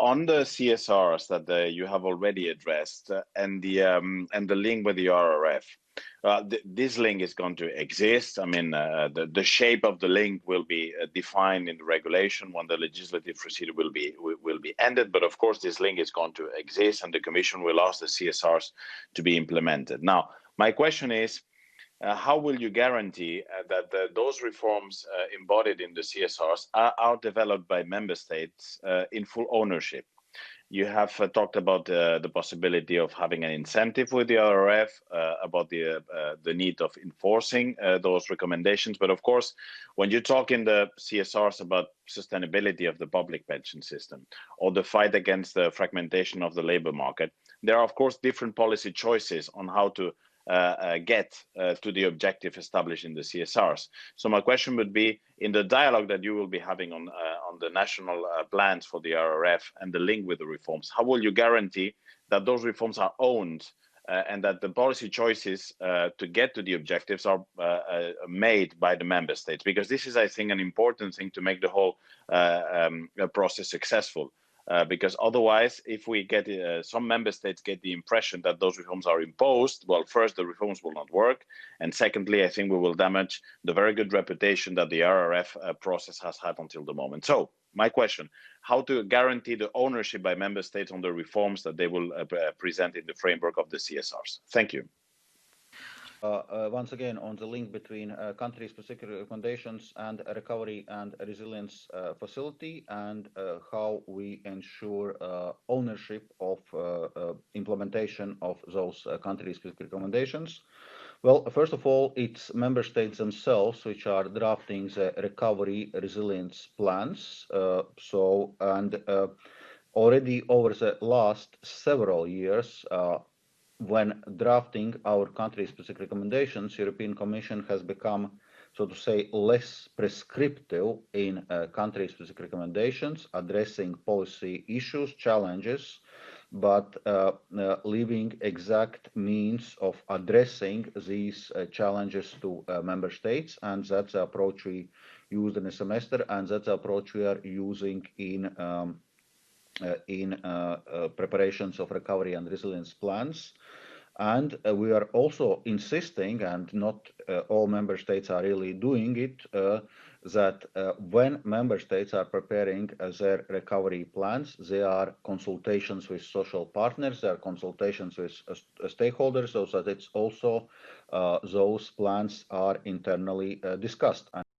on the CSRs that you have already addressed and the link with the RRF, this link is going to exist. I mean, the shape of the link will be defined in the regulation when the legislative procedure will be ended. But of course, this link is going to exist, and the Commission will ask the CSRs to be implemented. Now, my question is, how will you guarantee that those reforms embodied in the CSRs are developed by member states in full ownership? You have talked about the possibility of having an incentive with the RRF, about the need of enforcing those recommendations. But of course, when you talk in the CSRs about sustainability of the public pension system or the fight against the fragmentation of the labor market, there are, of course, different policy choices on how to get to the objective established in the CSRs. So my question would be, in the dialogue that you will be having on the national plans for the RRF and the link with the reforms, how will you guarantee that those reforms are owned and that the policy choices to get to the objectives are made by the member states? Because this is, I think, an important thing to make the whole process successful. Because otherwise, if we get some member states get the impression that those reforms are imposed, well, first, the reforms will not work. And secondly, I think we will damage the very good reputation that the RRF process has had until the moment. So my question, how to guarantee the ownership by member states on the reforms that they will present in the framework of the CSRs? Thank you. Once again, on the link between country-specific recommendations and a recovery and resilience facility, and how we ensure ownership of implementation of those country-specific recommendations. Well, first of all, it's member states themselves which are drafting the recovery resilience plans. Already over the last several years, when drafting our country-specific recommendations, European Commission has become, so to say, less prescriptive in country-specific recommendations, addressing policy issues, challenges, but leaving exact means of addressing these challenges to member states. And that's the approach we used in the semester, and that's the approach we are using in preparations of recovery and resilience plans. And we are also insisting, and not all member states are really doing it, that when member states are preparing their recovery plans, there are consultations with social partners, there are consultations with stakeholders, so that it's also those plans are internally discussed.